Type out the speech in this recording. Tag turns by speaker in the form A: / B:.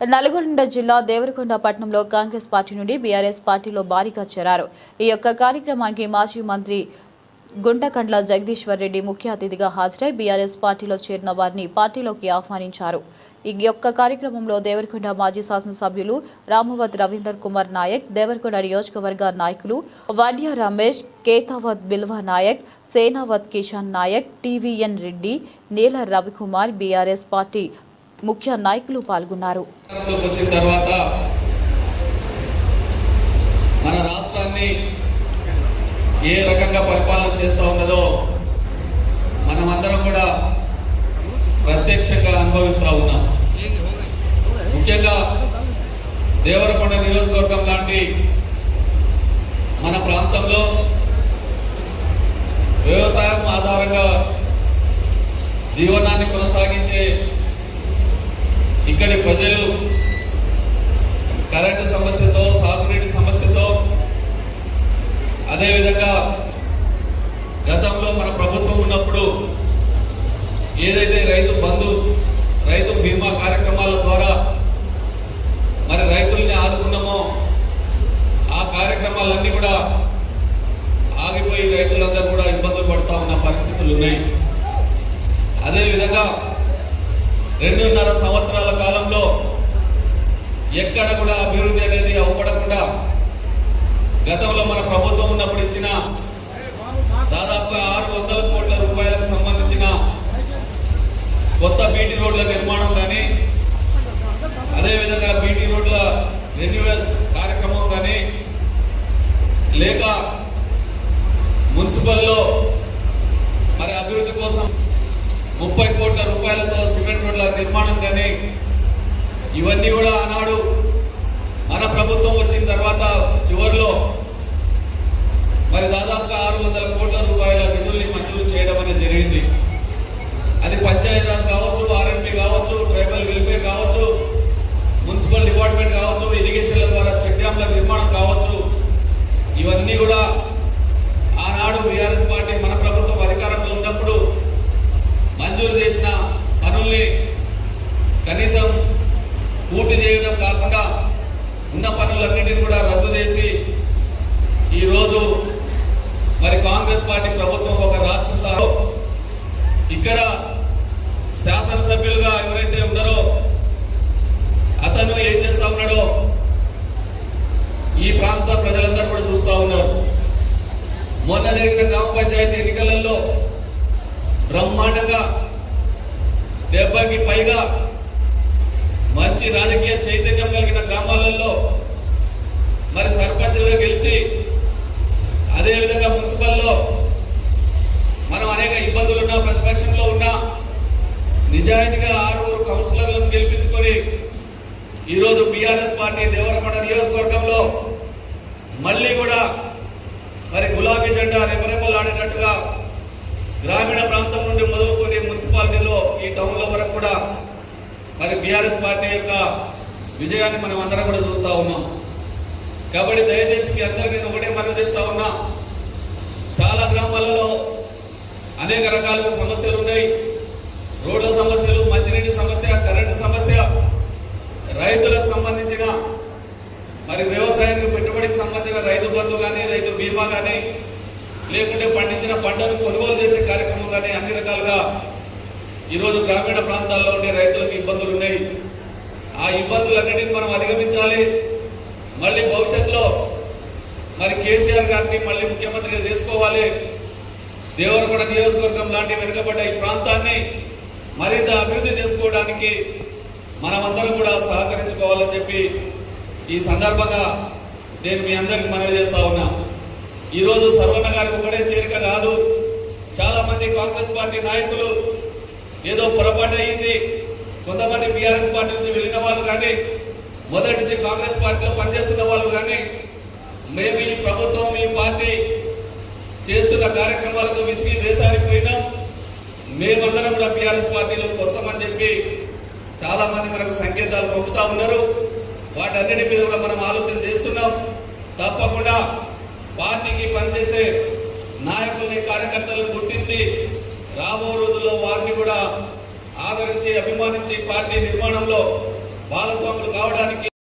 A: నల్గొండ జిల్లా దేవరకొండ పట్టణంలో కాంగ్రెస్ పార్టీ నుండి బీఆర్ఎస్ పార్టీలో భారీగా చేరారు. ఈ యొక్క కార్యక్రమానికి మాజీ మంత్రి గుంటకండ్ల జగదీశ్వర్ రెడ్డి ముఖ్య అతిథిగా హాజరై బీఆర్ఎస్ పార్టీలో చేరిన వారిని పార్టీలోకి ఆహ్వానించారు. ఈ యొక్క కార్యక్రమంలో దేవరకొండ మాజీ శాసనసభ్యులు రామవత్ రవీందర్ కుమార్ నాయక్, దేవరకొండ నియోజకవర్గ నాయకులు వడ్య రమేష్, కేతావత్ బిల్వ నాయక్, సేనావత్ కిషన్ నాయక్, టీవీఎన్ రెడ్డి, నీల రవికుమార్, బీఆర్ఎస్ పార్టీ ముఖ్య నాయకులు పాల్గొన్నారు.
B: మన రాష్ట్రాన్ని ఏ రకంగా పరిపాలన చేస్తూ ఉన్నదో మనమందరం కూడా ప్రత్యక్షంగా అనుభవిస్తూ ఉన్నాం. ముఖ్యంగా దేవరకొండ నియోజకవర్గం లాంటి మన ప్రాంతంలో వ్యవసాయం ఆధారంగా జీవనాన్ని కొనసాగించే ఇక్కడి ప్రజలు కరెంటు సమస్యతో, సాగునీటి సమస్యతో, అదేవిధంగా గతంలో మన ప్రభుత్వం ఉన్నప్పుడు ఏదైతే రైతు బంధు, రైతు బీమా కార్యక్రమాల ద్వారా మరి రైతుల్ని ఆదుకున్నామో ఆ కార్యక్రమాలన్నీ కూడా ఆగిపోయి రైతులందరూ కూడా ఇబ్బందులు పడుతూ ఉన్న పరిస్థితులు ఉన్నాయి. అదేవిధంగా 2.5 సంవత్సరాల కాలంలో ఎక్కడ కూడా అభివృద్ధి అనేది అవ్వకుండా గతంలో మన ప్రభుత్వం ఉన్నప్పుడు ఇచ్చిన దాదాపుగా 600 కోట్ల రూపాయలకు సంబంధించిన కొత్త బీటీ రోడ్ల నిర్మాణం కానీ, అదేవిధంగా బీటీ రోడ్ల రెన్యువల్ కార్యక్రమం కానీ, లేక మున్సిపల్లో మరి అభివృద్ధి కోసం 30 కోట్ల రూపాయలతో సిమెంట్ రోడ్ల నిర్మాణం కానీ, ఇవన్నీ కూడా ఆనాడు మన ప్రభుత్వం వచ్చిన తర్వాత చివరిలో మరి దాదాపుగా 600 కోట్ల రూపాయల నిధుల్ని మంజూరు చేయడం అనేది జరిగింది. అది పంచాయతీరాజ్ కావచ్చు, ఆర్ఎంపీ కావచ్చు, ట్రైబల్ వెల్ఫేర్ కావచ్చు, మున్సిపల్ డిపార్ట్మెంట్ కావచ్చు, ఇరిగేషన్ల ద్వారా చెక్ డ్యాంల నిర్మాణం కావచ్చు, ఇవన్నీ కూడా ఆనాడు బీఆర్ఎస్ పార్టీ మన ప్రభుత్వం అధికారంలో ఉన్నప్పుడు మంజూరు చేసిన పనుల్ని కనీసం పూర్తి చేయడం కాకుండా ఉన్న పనులన్నింటినీ కూడా రద్దు చేసి ఈరోజు మరి కాంగ్రెస్ పార్టీ ప్రభుత్వం ఒక రాక్షస ఇక్కడ శాసనసభ్యులుగా ఎవరైతే ఉన్నారో అతను ఏం చేస్తా ఉన్నాడో ఈ ప్రాంత ప్రజలందరూ కూడా చూస్తూ ఉన్నారు. మొన్న జరిగిన గ్రామ పంచాయతీ ఎన్నికలలో బ్రహ్మాండంగా 70కి పైగా మంచి రాజకీయ చైతన్యం కలిగిన గ్రామాలలో మరి సర్పంచ్లుగా గెలిచి, అదేవిధంగా మున్సిపల్లో మనం అనేక ఇబ్బందులున్నా, ప్రతిపక్షంలో ఉన్నా నిజాయితీగా 6 కౌన్సిలర్లను గెలిపించుకొని ఈరోజు బీఆర్ఎస్ పార్టీ దేవరకొండ నియోజకవర్గంలో మళ్ళీ కూడా మరి గులాబీ జెండా రెపరెపలాడేటట్టుగా గ్రామీణ ప్రాంతం నుండి మొదలుకొని మున్సిపాలిటీలో ఈ టౌన్ల వరకు కూడా మరి బీఆర్ఎస్ పార్టీ యొక్క విజయాన్ని మనం అందరం కూడా చూస్తూ ఉన్నాం. కాబట్టి దయచేసి మీ అందరికీ నేను ఒకటే మనవి చేస్తూ ఉన్నా, చాలా గ్రామాలలో అనేక రకాలుగా సమస్యలు ఉన్నాయి. రోడ్ల సమస్యలు, మంచినీటి సమస్య, కరెంటు సమస్య, రైతులకు సంబంధించిన మరి వ్యవసాయానికి పెట్టుబడికి సంబంధించిన రైతు బంధు కానీ, రైతు బీమా కానీ, లేకుంటే పండించిన పంటను కొనుగోలు చేసే కార్యక్రమం కానీ, అన్ని రకాలుగా ఈరోజు గ్రామీణ ప్రాంతాల్లో ఉండే రైతులకు ఇబ్బందులు ఉన్నాయి. ఆ ఇబ్బందులన్నిటిని మనం అధిగమించాలి. మళ్ళీ భవిష్యత్తులో మరి కేసీఆర్ గారిని మళ్ళీ ముఖ్యమంత్రిగా చేసుకోవాలి. దేవరకొండ నియోజకవర్గం లాంటి వెనుకబడ్డ ఈ ప్రాంతాన్ని మరింత అభివృద్ధి చేసుకోవడానికి మనమందరం కూడా సహకరించుకోవాలని చెప్పి ఈ సందర్భంగా నేను మీ అందరికి మనవి చేస్తా ఉన్నా. ఈరోజు సర్వన్న గారికి ఒకటే చేరిక కాదు, చాలా మంది కాంగ్రెస్ పార్టీ నాయకులు ఏదో పొరపాటు అయ్యింది, కొంతమంది బీఆర్ఎస్ పార్టీ నుంచి వెళ్ళిన వాళ్ళు కానీ, మొదటి నుంచి కాంగ్రెస్ పార్టీలో పనిచేస్తున్న వాళ్ళు కానీ, మేము ఈ ప్రభుత్వం, ఈ పార్టీ చేస్తున్న కార్యక్రమాలకు విసిగి వేసారిపోయినాం, మేమందరం కూడా బీఆర్ఎస్ పార్టీలోకి వస్తామని చెప్పి చాలా మంది మనకు సంకేతాలు పంపుతా ఉన్నారు. వాటన్నిటి మీద కూడా మనం ఆలోచన చేస్తున్నాం. తప్పకుండా పార్టీకి పనిచేసే నాయకుల్ని, కార్యకర్తలను గుర్తించి రాబో రోజుల్లో వారిని కూడా ఆదరించి, అభిమానించి పార్టీ నిర్మాణంలో భాగస్వాములు కావడానికి